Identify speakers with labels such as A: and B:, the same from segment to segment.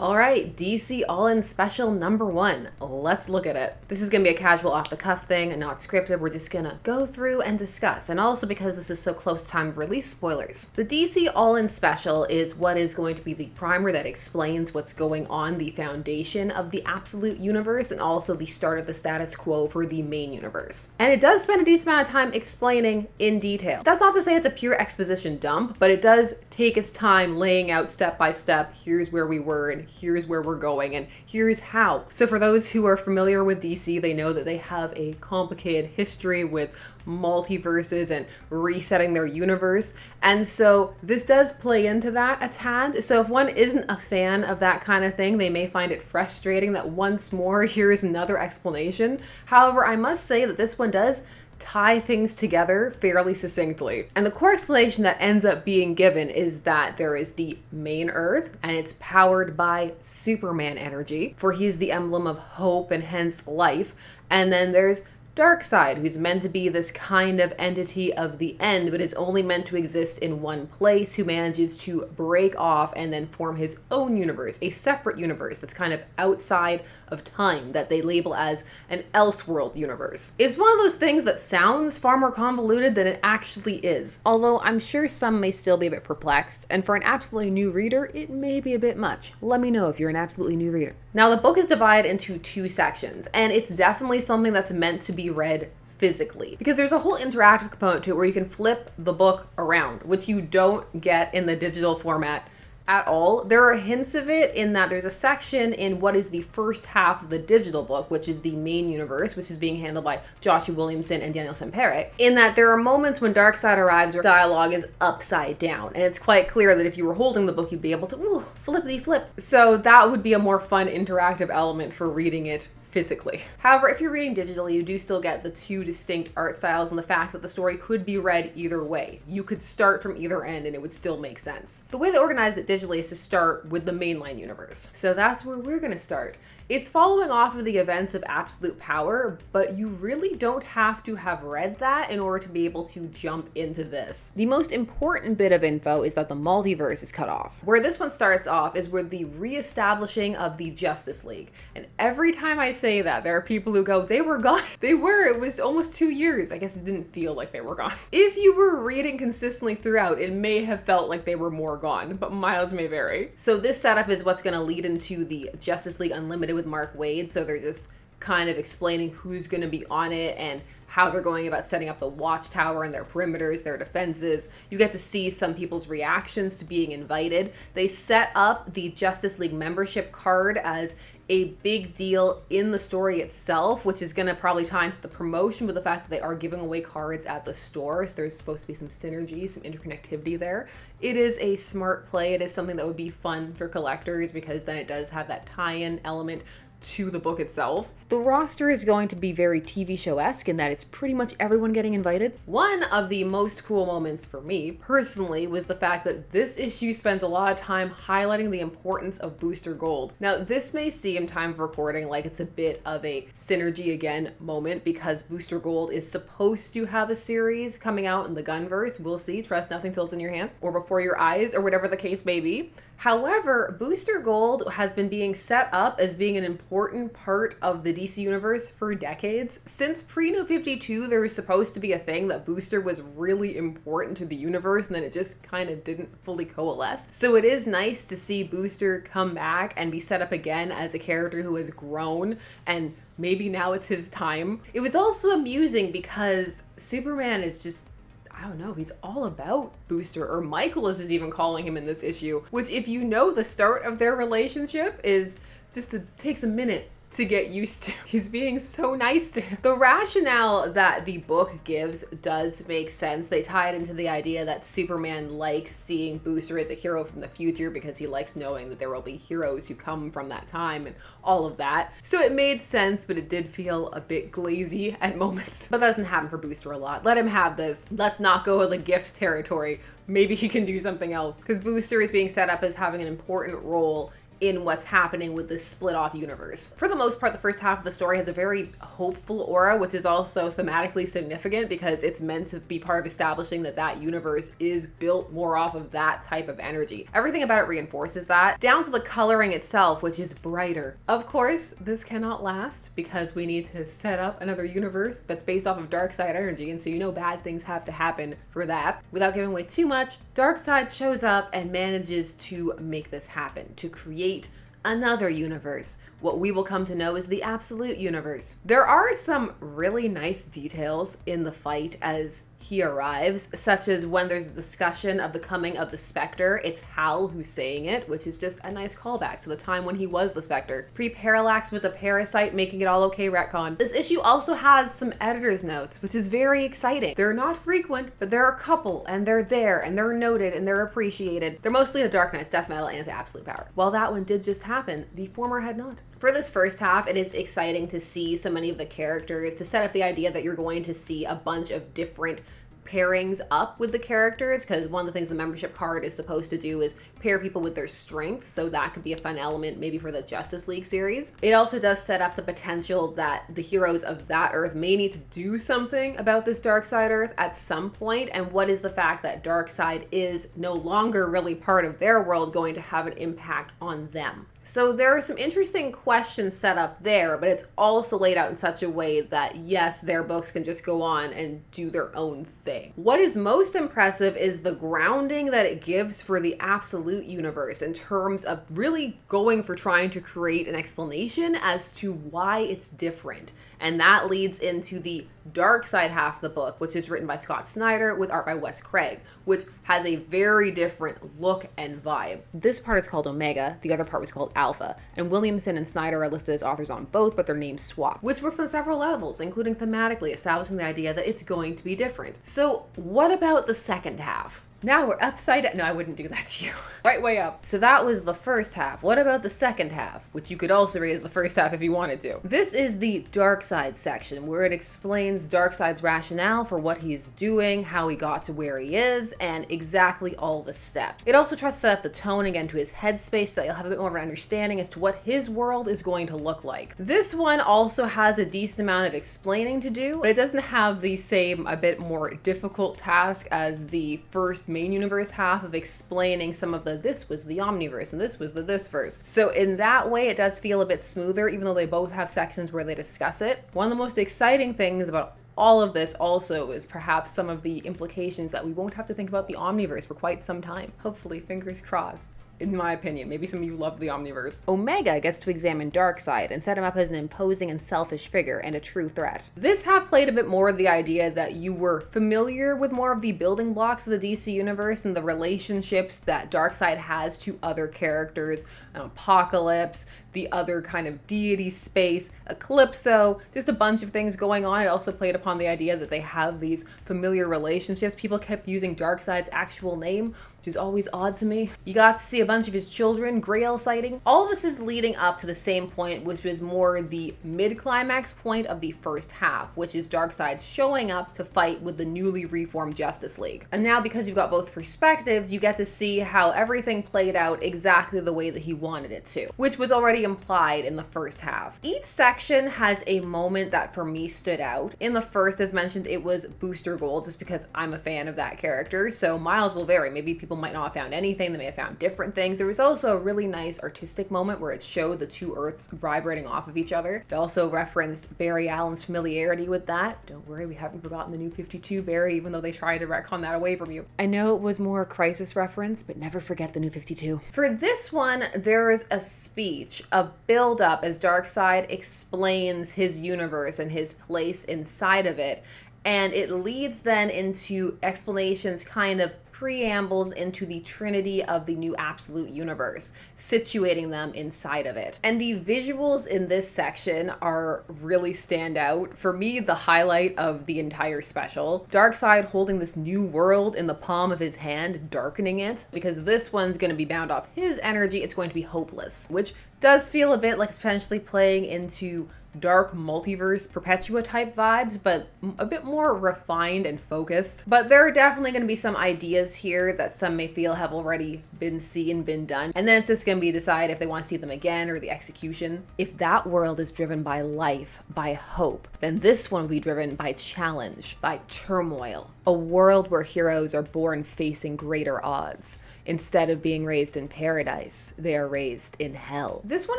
A: All right, DC All-In Special number 1. Let's look at it. This is going to be a casual off-the-cuff thing and not scripted. We're just going to go through and discuss. And also because this is so close to time of release, spoilers. The DC All-In Special is what is going to be the primer that explains what's going on, the foundation of the Absolute Universe, and also the start of the status quo for the main universe. And it does spend a decent amount of time explaining in detail. That's not to say it's a pure exposition dump, but it does take its time laying out step by step, here's where we were, and here's where we're going, and here's how. So for those who are familiar with DC, they know that they have a complicated history with multiverses and resetting their universe. And so this does play into that a tad. So if one isn't a fan of that kind of thing, they may find it frustrating that once more, here's another explanation. However, I must say that this one does tie things together fairly succinctly. And the core explanation that ends up being given is that there is the main Earth, and it's powered by Superman energy, for he's the emblem of hope and hence life. And then there's Darkseid, who's meant to be this kind of entity of the end, but is only meant to exist in one place, who manages to break off and then form his own universe, a separate universe that's kind of outside of time, that they label as an Elseworld universe. It's one of those things that sounds far more convoluted than it actually is, although I'm sure some may still be a bit perplexed, and for an absolutely new reader, it may be a bit much. Let me know if you're an absolutely new reader. Now, the book is divided into 2 sections, and it's definitely something that's meant to be read physically, because there's a whole interactive component to it where you can flip the book around, which you don't get in the digital format at all. There are hints of it in that there's a section in what is the first half of the digital book, which is the main universe, which is being handled by Joshua Williamson and Daniel Sampere, in that there are moments when Darkseid arrives where dialogue is upside down, and it's quite clear that if you were holding the book, you'd be able to flippity flip. So that would be a more fun interactive element for reading it physically. However, if you're reading digitally, you do still get the 2 distinct art styles and the fact that the story could be read either way. You could start from either end and it would still make sense. The way they organize it digitally is to start with the mainline universe. So that's where we're going to start. It's following off of the events of Absolute Power, but you really don't have to have read that in order to be able to jump into this. The most important bit of info is that the multiverse is cut off. Where this one starts off is with the reestablishing of the Justice League. And every time I say that, there are people who go, they were gone. They were. It was almost 2 years. I guess it didn't feel like they were gone. If you were reading consistently throughout, it may have felt like they were more gone, but mileage may vary. So this setup is what's going to lead into the Justice League Unlimited with Mark Waid. So they're just kind of explaining who's going to be on it and how they're going about setting up the watchtower and their perimeters, their defenses. You get to see some people's reactions to being invited. They set up the Justice League membership card as a big deal in the story itself, which is going to probably tie into the promotion with the fact that they are giving away cards at the store. So there's supposed to be some synergy, some interconnectivity there. It is a smart play. It is something that would be fun for collectors because then it does have that tie-in element to the book itself. The roster is going to be very TV show-esque in that it's pretty much everyone getting invited. One of the most cool moments for me personally was the fact that this issue spends a lot of time highlighting the importance of Booster Gold. Now, this may seem, time of recording, like it's a bit of a synergy again moment because Booster Gold is supposed to have a series coming out in the Gunverse. We'll see. Trust nothing till it's in your hands or before your eyes or whatever the case may be. However, Booster Gold has been being set up as being an important part of the DC Universe for decades. Since pre-New 52, there was supposed to be a thing that Booster was really important to the universe, and then it just kind of didn't fully coalesce. So it is nice to see Booster come back and be set up again as a character who has grown, and maybe now it's his time. It was also amusing because Superman is just, I don't know, he's all about Booster, or Michaelis is even calling him in this issue, which if you know the start of their relationship is just, it takes a minute to get used to. He's being so nice to him. The rationale that the book gives does make sense. They tie it into the idea that Superman likes seeing Booster as a hero from the future because he likes knowing that there will be heroes who come from that time and all of that. So it made sense, but it did feel a bit glazy at moments. But that doesn't happen for Booster a lot. Let him have this. Let's not go to the gift territory. Maybe he can do something else. Because Booster is being set up as having an important role in what's happening with this split off universe. For the most part, the first half of the story has a very hopeful aura, which is also thematically significant because it's meant to be part of establishing that that universe is built more off of that type of energy. Everything about it reinforces that, down to the coloring itself, which is brighter. Of course, this cannot last because we need to set up another universe that's based off of Darkseid energy, and so you know bad things have to happen for that. Without giving away too much, Darkseid shows up and manages to make this happen, to create another universe, what we will come to know as the Absolute Universe. There are some really nice details in the fight as he arrives, such as when there's a discussion of the coming of the Spectre, it's Hal who's saying it, which is just a nice callback to the time when he was the Spectre. Pre-Parallax was a parasite, making it all okay retcon. This issue also has some editor's notes, which is very exciting. They're not frequent, but there are a couple, and they're there, and they're noted, and they're appreciated. They're mostly a Dark Knight's Death Metal and Absolute Power. While that one did just happen, the former had not. For this first half, it is exciting to see so many of the characters, to set up the idea that you're going to see a bunch of different pairings up with the characters, because one of the things the membership card is supposed to do is pair people with their strengths, so that could be a fun element maybe for the Justice League series. It also does set up the potential that the heroes of that Earth may need to do something about this Darkseid Earth at some point, and what is the fact that Darkseid is no longer really part of their world going to have an impact on them. So there are some interesting questions set up there, but it's also laid out in such a way that, yes, their books can just go on and do their own thing. What is most impressive is the grounding that it gives for the Absolute Universe in terms of really going for trying to create an explanation as to why it's different. And that leads into the Darkseid half of the book, which is written by Scott Snyder with art by Wes Craig, which has a very different look and vibe. This part is called Omega, the other part was called Alpha, and Williamson and Snyder are listed as authors on both, but their names swap, which works on several levels, including thematically establishing the idea that it's going to be different. So what about the second half? Now we're upside down. No, I wouldn't do that to you. Right way up. So that was the first half. What about the second half? Which you could also read as the first half if you wanted to. This is the Darkseid section, where it explains Darkseid's rationale for what he's doing, how he got to where he is, and exactly all the steps. It also tries to set up the tone again to his headspace so that you'll have a bit more of an understanding as to what his world is going to look like. This one also has a decent amount of explaining to do, but it doesn't have the same, a bit more difficult task as the first main universe half of explaining some of the this was the Omniverse and this was the this verse. So in that way it does feel a bit smoother, even though they both have sections where they discuss it. One of the most exciting things about all of this also is perhaps some of the implications that we won't have to think about the Omniverse for quite some time. Hopefully, fingers crossed. In my opinion, maybe some of you love the Omniverse. Omega gets to examine Darkseid and set him up as an imposing and selfish figure and a true threat. This half played a bit more of the idea that you were familiar with more of the building blocks of the DC universe and the relationships that Darkseid has to other characters, Apocalypse, the other kind of deity space, Eclipso, just a bunch of things going on. It also played upon the idea that they have these familiar relationships. People kept using Darkseid's actual name, which is always odd to me. You got to see a bunch of his children, Grail sighting. All of this is leading up to the same point, which was more the mid-climax point of the first half, which is Darkseid showing up to fight with the newly reformed Justice League. And now, because you've got both perspectives, you get to see how everything played out exactly the way that he wanted it to, which was already implied in the first half. Each section has a moment that for me stood out. In the first, as mentioned, it was Booster Gold, just because I'm a fan of that character, so miles will vary. Maybe people might not have found anything, they may have found different things. There was also a really nice artistic moment where it showed the two Earths vibrating off of each other. It also referenced Barry Allen's familiarity with that. Don't worry, we haven't forgotten the New 52 Barry, even though they tried to retcon that away from you. I know it was more a Crisis reference, but never forget the New 52. For this one, there is a speech, a build-up as Darkseid explains his universe and his place inside of it, and it leads then into explanations, kind of preambles into the trinity of the new Absolute Universe, situating them inside of it. And the visuals in this section are really stand out. For me, the highlight of the entire special, Darkseid holding this new world in the palm of his hand, darkening it, because this one's going to be bound off his energy, it's going to be hopeless, which does feel a bit like it's potentially playing into dark multiverse Perpetua type vibes, but a bit more refined and focused. But there are definitely going to be some ideas here that some may feel have already been seen, been done. And then it's just going to be decide if they want to see them again or the execution. If that world is driven by life, by hope, then this one will be driven by challenge, by turmoil. A world where heroes are born facing greater odds. Instead of being raised in paradise, they are raised in hell. This one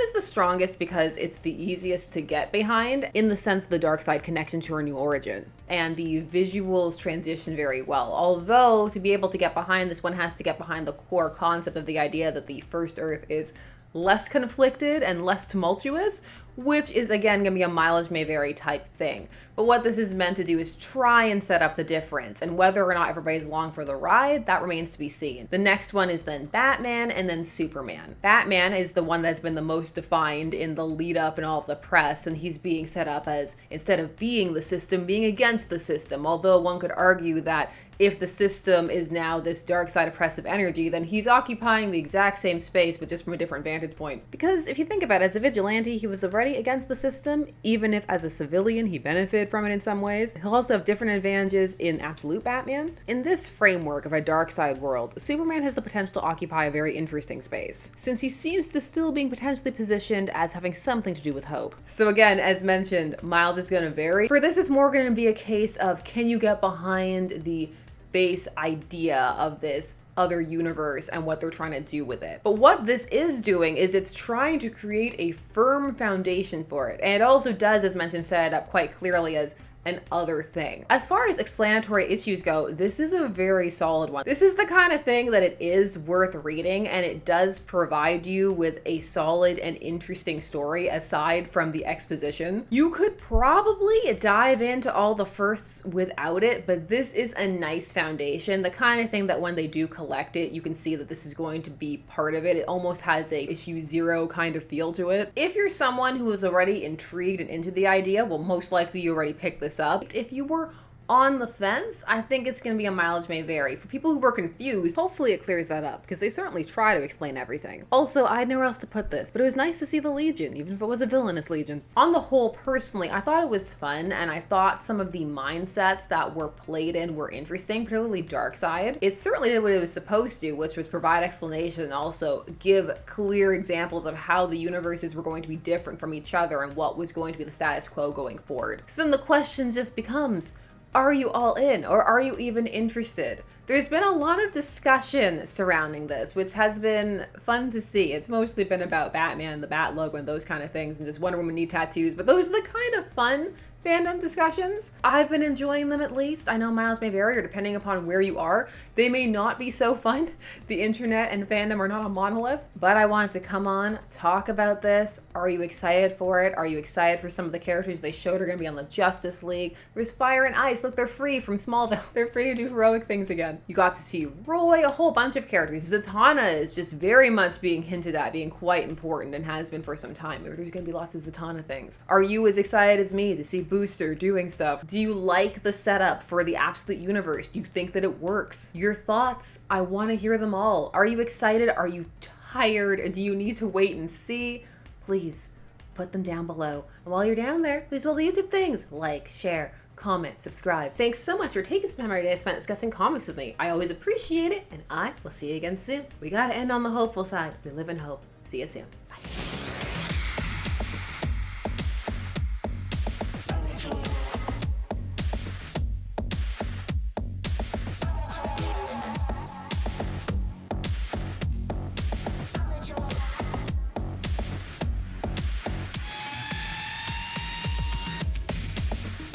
A: is the strongest because it's the easiest to get behind in the sense of the Darkseid connection to her new origin. And the visuals transition very well. Although, to be able to get behind this, one has to get behind the core concept of the idea that the first Earth is less conflicted and less tumultuous, which is again going to be a mileage may vary type thing. But what this is meant to do is try and set up the difference, and whether or not everybody's along for the ride, that remains to be seen. The next one is then Batman and then Superman. Batman is the one that's been the most defined in the lead up and all of the press, and he's being set up as, instead of being the system, being against the system, although one could argue that if the system is now this Darkseid oppressive energy, then he's occupying the exact same space, but just from a different vantage point. Because if you think about it, as a vigilante, he was already against the system, even if as a civilian he benefited from it in some ways. He'll also have different advantages in absolute Batman. In this framework of a Darkseid world, Superman has the potential to occupy a very interesting space, since he seems to still being potentially positioned as having something to do with hope. So again, as mentioned, mileage is going to vary. For this, it's more going to be a case of, can you get behind the base idea of this other universe and what they're trying to do with it. But what this is doing is it's trying to create a firm foundation for it. And it also does, as mentioned, set it up quite clearly as an other thing. As far as explanatory issues go, this is a very solid one. This is the kind of thing that it is worth reading, and it does provide you with a solid and interesting story aside from the exposition. You could probably dive into all the firsts without it, but this is a nice foundation, the kind of thing that when they do collect it, you can see that this is going to be part of it. It almost has a issue 0 kind of feel to it. If you're someone who is already intrigued and into the idea, well, most likely you already picked this up. If you were on the fence, I think it's going to be a mileage may vary. For people who were confused, hopefully it clears that up, because they certainly try to explain everything. Also, I had nowhere else to put this, but it was nice to see the Legion, even if it was a villainous Legion. On the whole, personally, I thought it was fun, and I thought some of the mindsets that were played in were interesting, particularly Darkseid. It certainly did what it was supposed to, which was provide explanation and also give clear examples of how the universes were going to be different from each other and what was going to be the status quo going forward. So then the question just becomes, are you all in, or are you even interested? There's been a lot of discussion surrounding this, which has been fun to see. It's mostly been about Batman, the Bat logo, and those kind of things, and does Wonder Woman need tattoos? But those are the kind of fun fandom discussions. I've been enjoying them at least. I know miles may vary, or depending upon where you are, they may not be so fun. The internet and fandom are not a monolith, but I wanted to come on, talk about this. Are you excited for it? Are you excited for some of the characters they showed are going to be on the Justice League? There's Fire and Ice. Look, they're free from Smallville. They're free to do heroic things again. You got to see Roy, a whole bunch of characters. Zatanna is just very much being hinted at, being quite important, and has been for some time. There's going to be lots of Zatanna things. Are you as excited as me to see Booster doing stuff? Do you like the setup for the Absolute Universe? Do you think that it works? Your thoughts, I want to hear them all. Are you excited? Are you tired? Do you need to wait and see? Please put them down below. And while you're down there, please do all the YouTube things. Like, share, comment, subscribe. Thanks so much for taking some time out of your day spent discussing comics with me. I always appreciate it, and I will see you again soon. We gotta end on the hopeful side. We live in hope. See you soon. Bye.